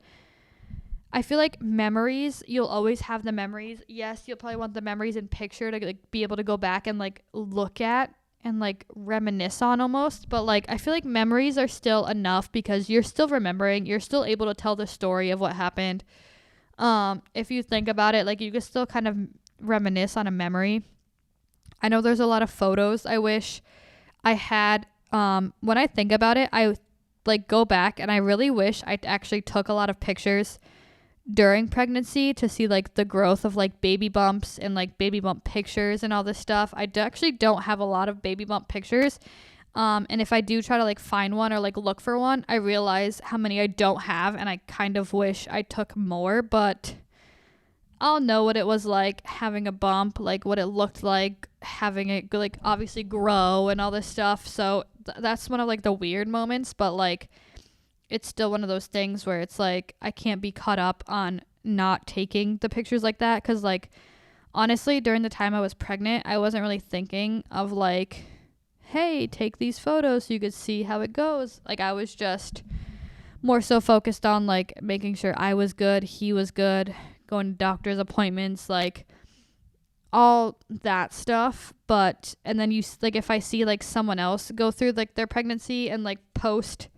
I feel like memories, you'll always have the memories. Yes, you'll probably want the memories in picture to like be able to go back and like look at and like reminisce on almost. But like, I feel like memories are still enough because you're still remembering. You're still able to tell the story of what happened. If you think about it, like, you can still kind of reminisce on a memory. I know there's a lot of photos I wish I had. When I think about it, I like go back and I really wish I actually took a lot of pictures during pregnancy to see like the growth of like baby bumps and like baby bump pictures and all this stuff. Actually don't have a lot of baby bump pictures. And if I do try to like find one or like look for one, I realize how many I don't have, and I kind of wish I took more, but I'll know what it was like having a bump, like what it looked like having it like obviously grow and all this stuff. So that's one of like the weird moments, but like it's still one of those things where it's like I can't be caught up on not taking the pictures like that, because like honestly during the time I was pregnant, I wasn't really thinking of like, hey, take these photos so you could see how it goes. Like I was just more so focused on like making sure I was good, he was good, going to doctor's appointments, like all that stuff. But and then you like if I see like someone else go through like their pregnancy and like post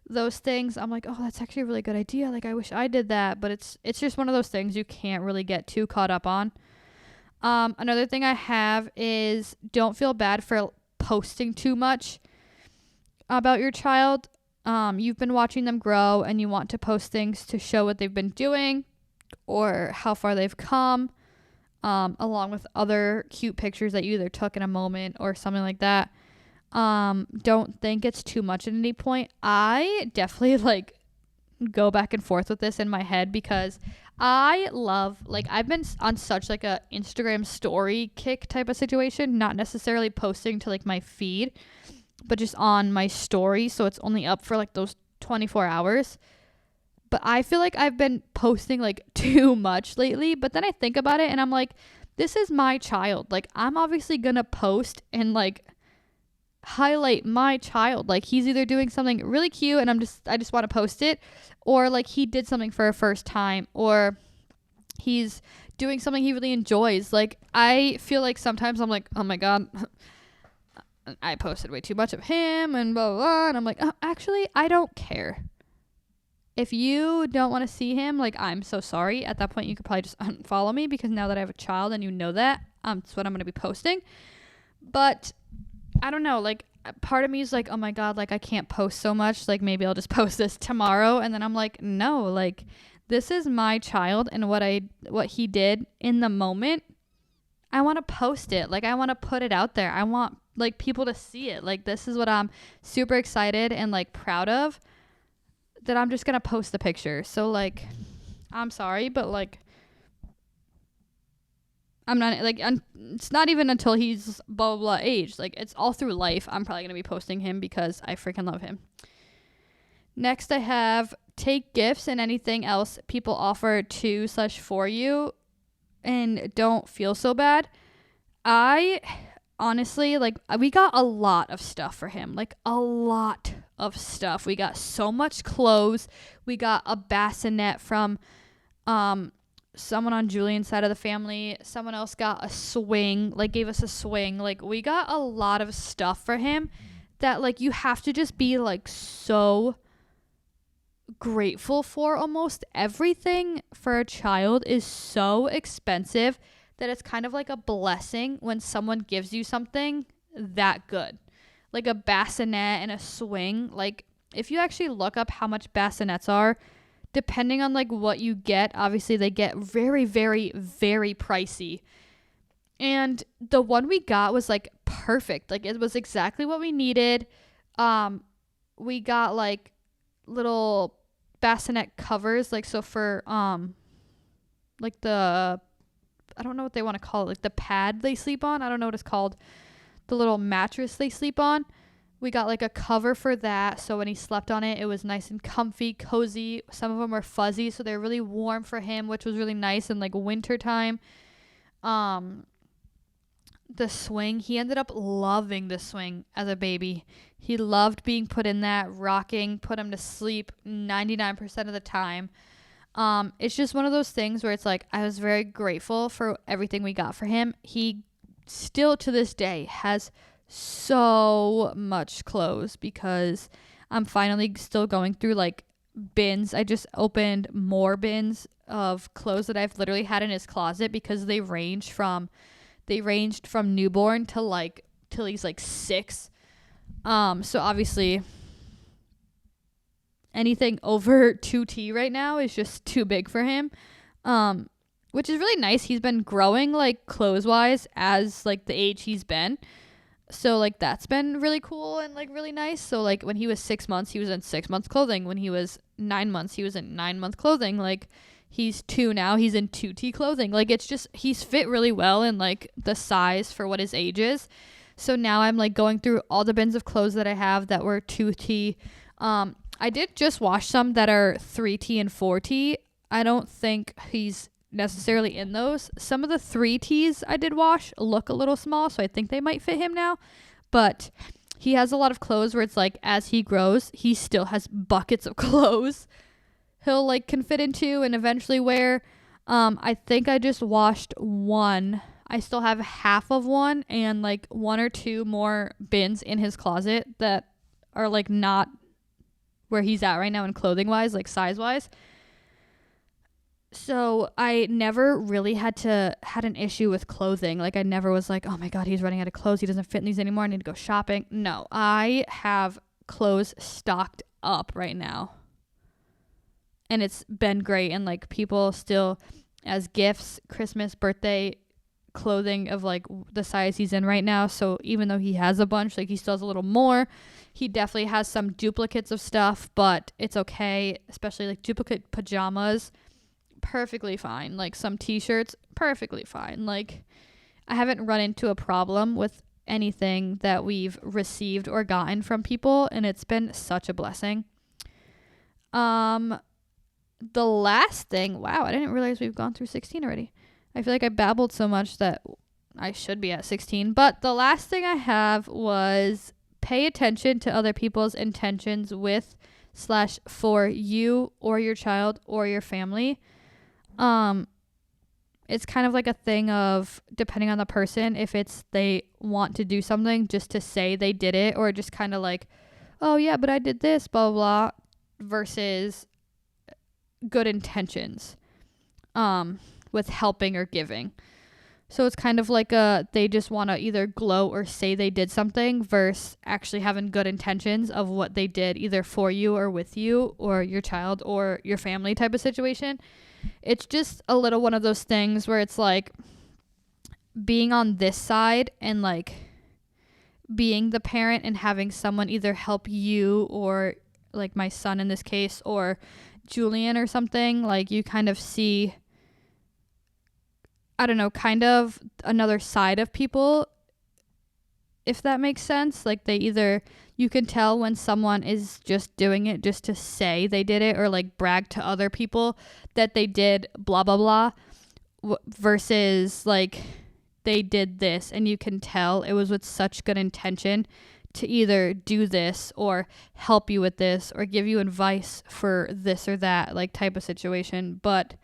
those things, I'm like, oh, that's actually a really good idea, like I wish I did that. But it's just one of those things you can't really get too caught up on. Another thing I have is don't feel bad for posting too much about your child. You've been watching them grow and you want to post things to show what they've been doing or how far they've come, along with other cute pictures that you either took in a moment or something like that. Don't think it's too much at any point. I definitely like go back and forth with this in my head, because I love, like I've been on such like a Instagram story kick type of situation, not necessarily posting to like my feed, but just on my story, so it's only up for like those 24 hours. But I feel like I've been posting like too much lately, but then I think about it and I'm like, this is my child. Like I'm obviously gonna post and like highlight my child. Like he's either doing something really cute and I just want to post it, or like he did something for a first time, or he's doing something he really enjoys. Like I feel like sometimes I'm like, oh my god, I posted way too much of him and blah blah, blah. And I'm like, oh, actually I don't care. If you don't want to see him, like I'm so sorry. At that point you could probably just unfollow me, because now that I have a child and you know that, that's what I'm going to be posting. But I don't know, like part of me is like, oh my god, like I can't post so much, like maybe I'll just post this tomorrow. And then I'm like, no, like this is my child, and what he did in the moment, I want to post it. Like I want to put it out there. I want like people to see it. Like this is what I'm super excited and like proud of, that I'm just gonna post the picture. So like I'm sorry, but like I'm not like it's not even until he's blah blah blah age, like it's all through life I'm probably gonna be posting him, because I freaking love him. Next I have take gifts and anything else people offer to/for you and don't feel so bad. I honestly, like we got a lot of stuff for him, like a lot of stuff. We got so much clothes. We got a bassinet from someone on Julian's side of the family. Someone else got a swing, like gave us a swing. Like we got a lot of stuff for him that like you have to just be like so grateful for. Almost everything for a child is so expensive that it's kind of like a blessing when someone gives you something that good. Like a bassinet and a swing. Like if you actually look up how much bassinets are, depending on like what you get, obviously they get very, very, very pricey. And the one we got was like perfect. Like it was exactly what we needed. We got like little bassinet covers, like so for like the, I don't know what they want to call it, like the pad they sleep on. I don't know what it's called. The little mattress they sleep on. We got like a cover for that, so when he slept on it, it was nice and comfy, cozy. Some of them were fuzzy, so they're really warm for him, which was really nice in like winter time. The swing, he ended up loving the swing as a baby. He loved being put in that, rocking, put him to sleep 99% of the time. It's just one of those things where it's like I was very grateful for everything we got for him. He still to this day has so much clothes, because I'm finally still going through like bins. I just opened more bins of clothes that I've literally had in his closet because they ranged from newborn to like till he's like 6. So obviously anything over 2T right now is just too big for him. Which is really nice. He's been growing like clothes wise as like the age he's been. So like that's been really cool and like really nice. So like when he was 6 months, he was in 6 months clothing. When he was 9 months, he was in 9-month clothing. Like he's 2 now, he's in 2T clothing. Like it's just, he's fit really well in like the size for what his age is. So now I'm like going through all the bins of clothes that I have that were 2T. I did just wash some that are 3T and 4T. I don't think he's necessarily in those. Some of the 3Ts I did wash look a little small, so I think they might fit him now. But he has a lot of clothes where it's like as he grows, he still has buckets of clothes he'll like can fit into and eventually wear. I think I just washed one. I still have half of one and like 1 or 2 more bins in his closet that are like not where he's at right now in clothing wise, like size wise. So I never really had an issue with clothing. Like I never was like, oh my God, he's running out of clothes. He doesn't fit in these anymore. I need to go shopping. No, I have clothes stocked up right now. And it's been great. And like people still as gifts, Christmas, birthday clothing of like the size he's in right now. So even though he has a bunch, like he still has a little more. He definitely has some duplicates of stuff, but it's okay. Especially like duplicate pajamas. Perfectly fine. Like some t-shirts, perfectly fine. Like I haven't run into a problem with anything that we've received or gotten from people, and it's been such a blessing. The last thing, wow, I didn't realize we've gone through 16 already. I feel like I babbled so much that I should be at 16, but the last thing I have was pay attention to other people's intentions with / for you or your child or your family. It's kind of like a thing of depending on the person, if it's they want to do something just to say they did it, or just kind of like, oh yeah, but I did this, blah, blah, blah, versus good intentions, with helping or giving. So it's kind of like they just want to either glow or say they did something versus actually having good intentions of what they did either for you or with you or your child or your family type of situation. It's just a little one of those things where it's like being on this side and like being the parent and having someone either help you or like my son in this case or Julian or something, like you kind of see, I don't know, kind of another side of people, if that makes sense. Like they either, you can tell when someone is just doing it just to say they did it or like brag to other people that they did blah, blah, blah, versus like they did this and you can tell it was with such good intention to either do this or help you with this or give you advice for this or that like type of situation. But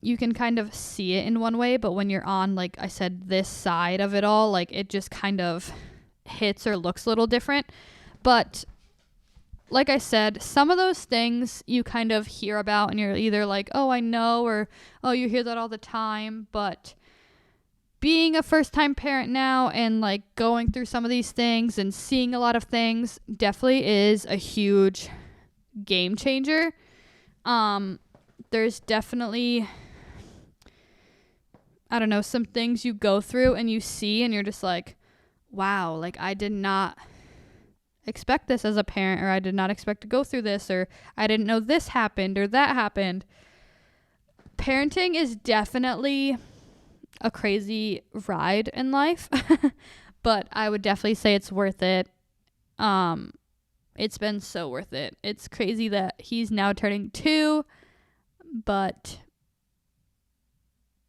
you can kind of see it in one way, but when you're on, like I said, this side of it all, like it just kind of hits or looks a little different. But like I said, some of those things you kind of hear about and you're either like, oh, I know, or oh, you hear that all the time. But being a first-time parent now and like going through some of these things and seeing a lot of things definitely is a huge game changer. There's definitely, I don't know, some things you go through and you see and you're just like, wow, like I did not expect this as a parent, or I did not expect to go through this, or I didn't know this happened or that happened. Parenting is definitely a crazy ride in life, but I would definitely say it's worth it. It's been so worth it. It's crazy that he's now turning 2, but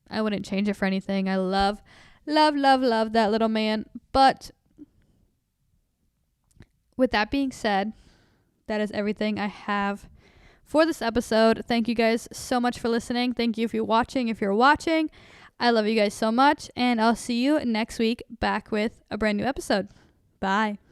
I wouldn't change it for anything. I love that little man. But with that being said, that is everything I have for this episode. Thank you guys so much for listening. Thank you if you're watching. If you're watching, I love you guys so much, and I'll see you next week back with a brand new episode. Bye.